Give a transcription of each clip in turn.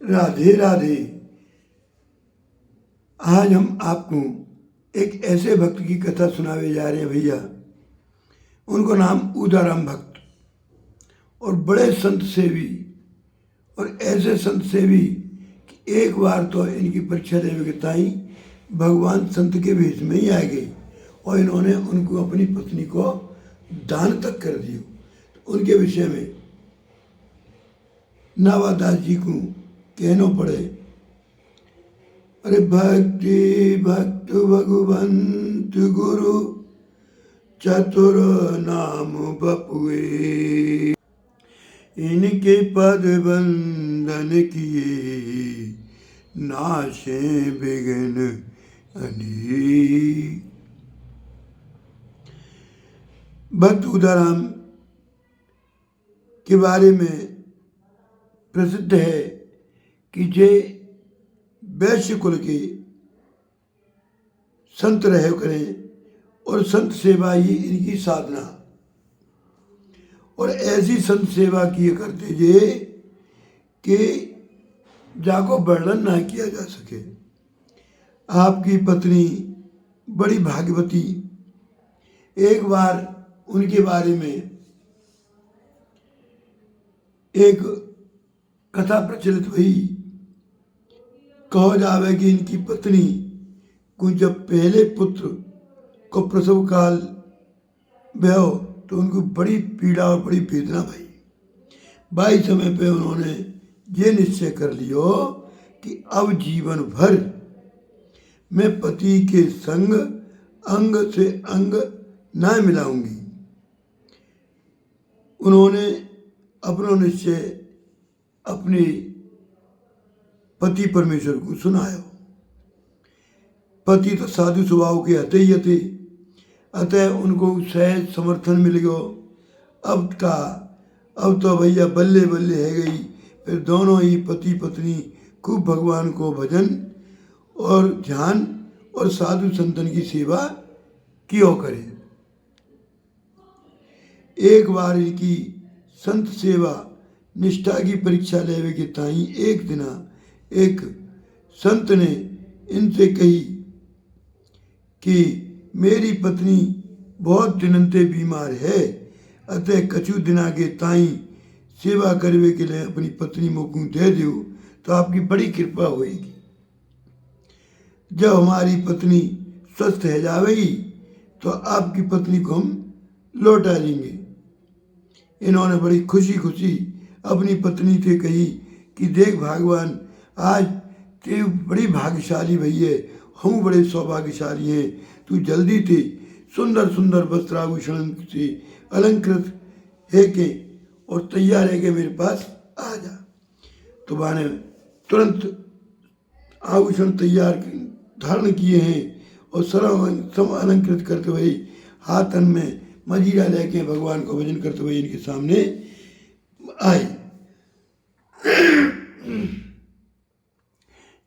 राधे राधे। आज हम आपको एक ऐसे भक्त की कथा सुनावे जा रहे हैं भैया। उनको नाम उदाराम भक्त और बड़े संत सेवी और ऐसे संत सेवी कि एक बार तो इनकी परीक्षा लेने के ताई भगवान संत के भेष में ही आ गए और इन्होंने उनको अपनी पत्नी को दान तक कर दिया। तो उनके विषय में नावादास जी को कहना पड़े, अरे भक्ति भक्त भगवंत गुरु चतुर नाम बपुए, इनके पद बंधन किए नाशे विघ्न अनेक। भक्त उदाराम के बारे में प्रसिद्ध है कि जे वैश्य कुल के संत रहे करें और संत सेवा ही इनकी साधना, और ऐसी संत सेवा किए करते जे कि जाको वर्णन ना किया जा सके। आपकी पत्नी बड़ी भाग्यवती। एक बार उनके बारे में एक कथा प्रचलित हुई। कहा जावे कि इनकी पत्नी को जब पहले पुत्र को प्रसव काल भयो तो उनको बड़ी पीड़ा और बड़ी वेदना भई। बाई समय पे उन्होंने ये निश्चय कर लियो कि अब जीवन भर मैं पति के संग अंग से अंग ना मिलाऊंगी। उन्होंने अपना निश्चय अपने पति परमेश्वर को सुनाया। पति तो साधु स्वभाव के हते ही हते, अतः उनको सहज समर्थन मिल गयो। अब तो भैया बल्ले बल्ले है गई। फिर दोनों ही पति पत्नी खूब भगवान को भजन और ध्यान और साधु संतन की सेवा कियो करे। एक बार इनकी संत सेवा निष्ठा की परीक्षा लेवे के ताई एक दिना एक संत ने इनसे कही कि मेरी पत्नी बहुत दिनंते बीमार है, अतः कछु दिना के ताई सेवा करवे के लिए अपनी पत्नी मोकू दे दो तो आपकी बड़ी कृपा होगी। जब हमारी पत्नी स्वस्थ है जावेगी तो आपकी पत्नी को हम लौटा लेंगे। इन्होंने बड़ी खुशी खुशी अपनी पत्नी से कही कि देख भगवान, आज ते बड़ी भाग्यशाली भई है, हम बड़े सौभाग्यशाली हैं। तू जल्दी थे सुंदर सुंदर वस्त्राभूषण से अलंकृत है के और तैयार है के मेरे पास आ जा। तो माने तुरंत आभूषण तैयार धारण किए हैं और सर्व अलंकृत करते हुए हाथन में मजीरा लेके भगवान को भजन करते हुए इनके सामने आए।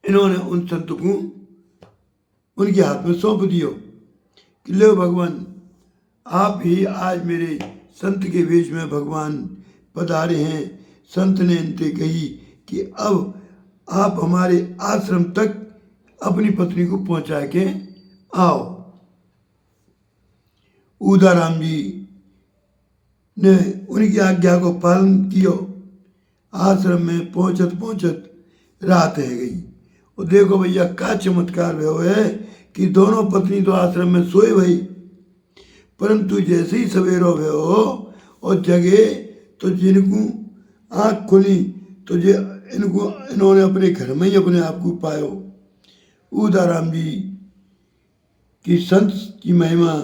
इन्होंने उन संत को उनके हाथ में सौंप दियो कि लो भगवान, आप ही आज मेरे संत के वेश में भगवान पधारे हैं। संत ने इनसे कही कि अब आप हमारे आश्रम तक अपनी पत्नी को पहुंचा के आओ। उदाराम जी ने उनकी आज्ञा को पालन कियो। आश्रम में पहुंचत रात है गई। और देखो भैया क्या चमत्कार हुआ है कि दोनों पत्नी तो आश्रम में सोए भई, परंतु जैसे ही सवेरो भयो और जगे तो जिनको आँख खुली तो इन्होंने अपने घर में ही अपने आप को पायो। उदाराम जी की संत की महिमा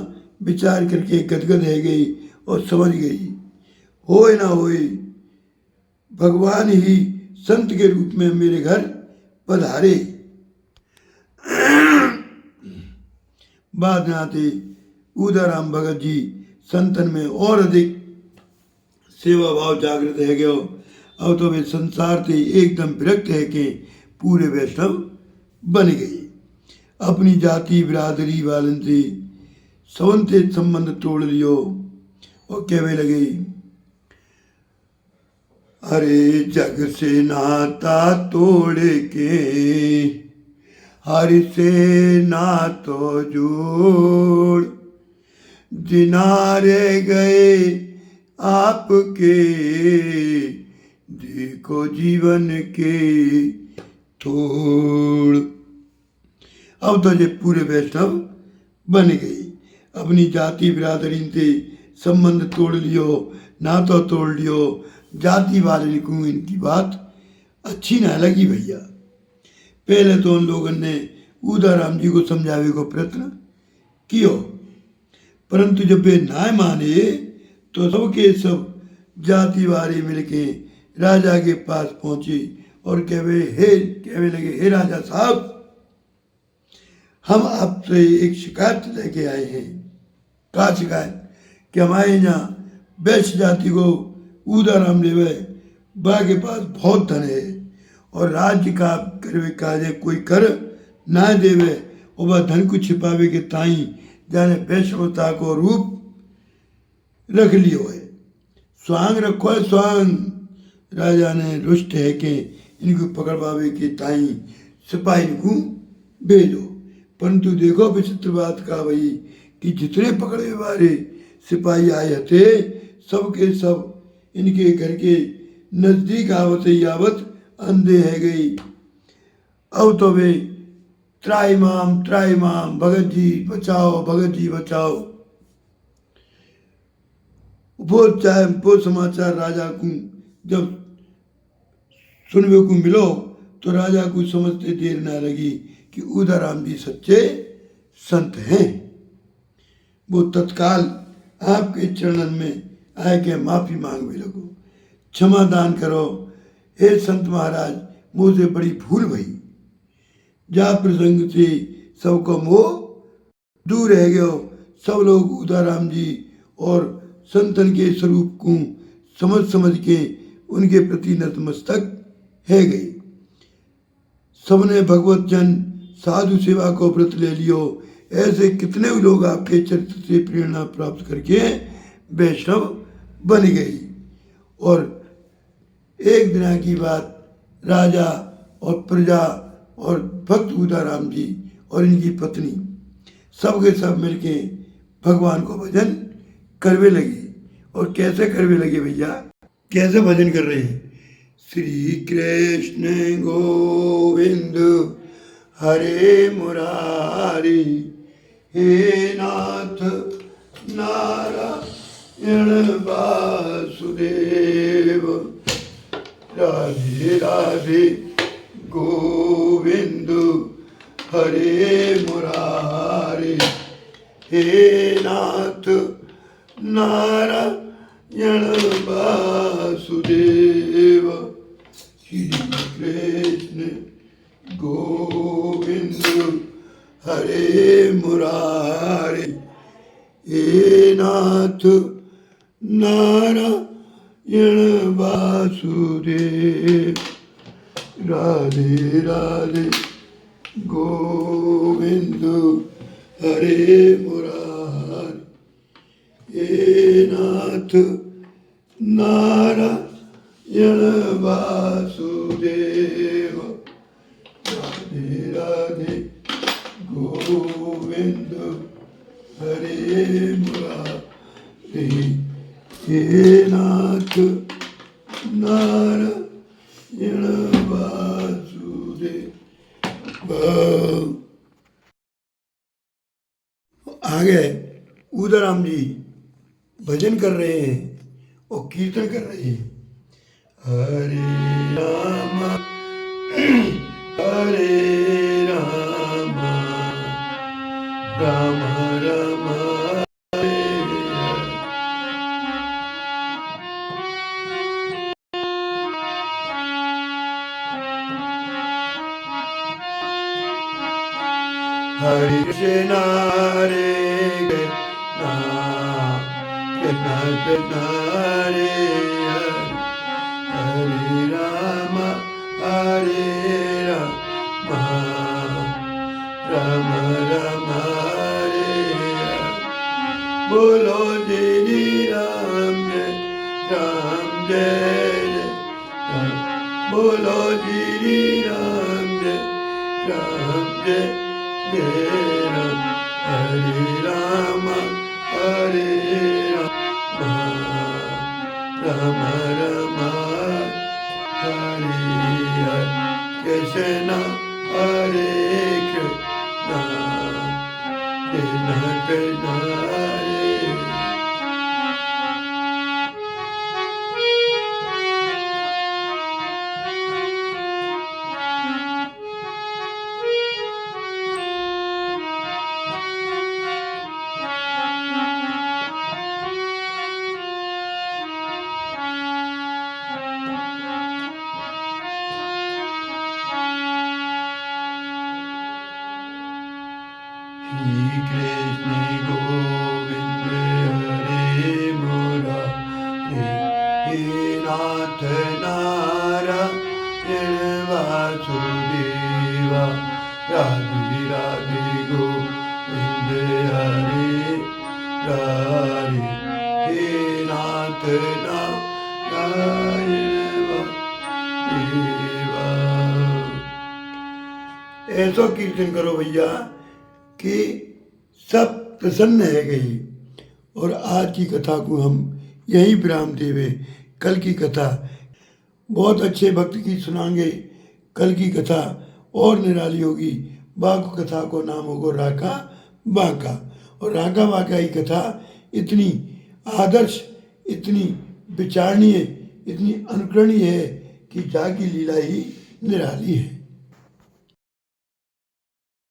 विचार करके गदगद है गई और समझ गई, होए ना होए भगवान ही संत के रूप में मेरे घर पधारे। बाद में आते उदाराम भगत जी संतन में और अधिक सेवा भाव जागृत है गयो। अब तो वे संसार से एकदम विरक्त है के पूरे वैष्णव बन गई। अपनी जाति बिरादरी वालन से सवंते संबंध तोड़ लियो और कहवे लगे, अरे जग से नाता तोड़ के हरि से नातो जोड़, जिनारे गए आपके देखो जीवन के थोड़। अब तो ये पूरे वैष्णव बन गई, अपनी जाति बिरादरी से संबंध तोड़ लियो, नातो तोड़ लियो। जाति वाले को इनकी बात अच्छी ना लगी भैया। पहले तो उन लोगों ने उदाराम जी को समझावे को प्रयत्न कियो, परंतु जब वे ना माने तो सबके सब जाति वाले मिलके राजा के पास पहुंचे और कहने लगे, हे राजा साहब, हम आपसे एक शिकायत लेके आए हैं। क्या शिकायत? कि हमारे यहाँ वैश्य जाति को उदाराम लेवे, बा के पास बहुत धन है और राज्य का करवे काजे कोई कर ना देवे और वह धन को छिपावे के ताई जाने वैश्यता को रूप रख लियो है। स्वांग रखो है स्वांग। राजा ने रुष्ट है कि इनको पकड़वावे के ताई सिपाही को भेजो, परंतु देखो विचित्र बात का भाई कि जितने पकड़े वाले सिपाही आए थे सबके सब इनके घर के नजदीक आवत अंधे है गई। अब तो वे त्राईमाम भगत जी बचाओ, भगत जी बचाओ। वो समाचार राजा को जब सुनने को मिलो तो राजा को समझते देर ना लगी कि उदाराम जी सच्चे संत हैं। वो तत्काल आपके चरणन में आए के माफी मांगने लगो, क्षमा दान करो, हे संत महाराज, मुझसे बड़ी भूल भई। जा प्रसंग से सबको मोह दूर रह गयो। सब लोग उदाराम जी और संतन के स्वरूप को समझ के उनके प्रति नतमस्तक है गई। सबने भगवत जन साधु सेवा को व्रत ले लियो। ऐसे कितने लोग आपके चरित्र से प्रेरणा प्राप्त करके वैष्णव बन गई। और एक दिन की बात, राजा और प्रजा और भक्त उदाराम जी और इनकी पत्नी सबके सब मिलके भगवान को भजन करवे लगे। और कैसे करवे लगे भैया? कैसे भजन कर रहे हैं? श्री कृष्ण गोविंद हरे मुरारी, हे नाथ नारायण वासुदेव, राधे राधे गोविंद हरे मुरारी, हे नाथ नारायण वासुदेव। श्री कृष्ण गोविंद हरे मुरारी, हे नाथ नारायण वासुदेव, राधे राधे गोविंद हरे मुरारी, हे नाथ नारायण वासुदेव, राधे राधे गोविंद हरे मुरारी, हे नाथ नारायण वासुदेव। आगे उदाराम जी भजन कर रहे हैं और कीर्तन कर रहे हैं। हरे राम हरे राम, राम राम हरे हरे कृष्ण हरे कृष्ण हरे हरे राम राम राम हरे हरे। बोलो जय राम जय श्री राम जय जय राम हरे राम हरे राम राम राम हरे हरे कृष्ण हरे कृष्ण कृष्ण कृष्ण हरे श्री कृष्ण गोविंद हरे मुरारे हे नाथ नारायण वासुदेवा राधे राधे गोविंद हरे राधे हे नाथ नारायण वासुदेवा। ऐसा कीर्तन करो भैया कि सब प्रसन्न है गई। और आज की कथा को हम यहीं विराम देवे। कल की कथा बहुत अच्छे भक्त की सुनाएंगे। कल की कथा और निराली होगी। बाक कथा को नाम होगा राका बाका। और राका बाका की कथा इतनी आदर्श, इतनी विचारणीय, इतनी अनुकरणीय है कि जाकी लीला ही निराली है।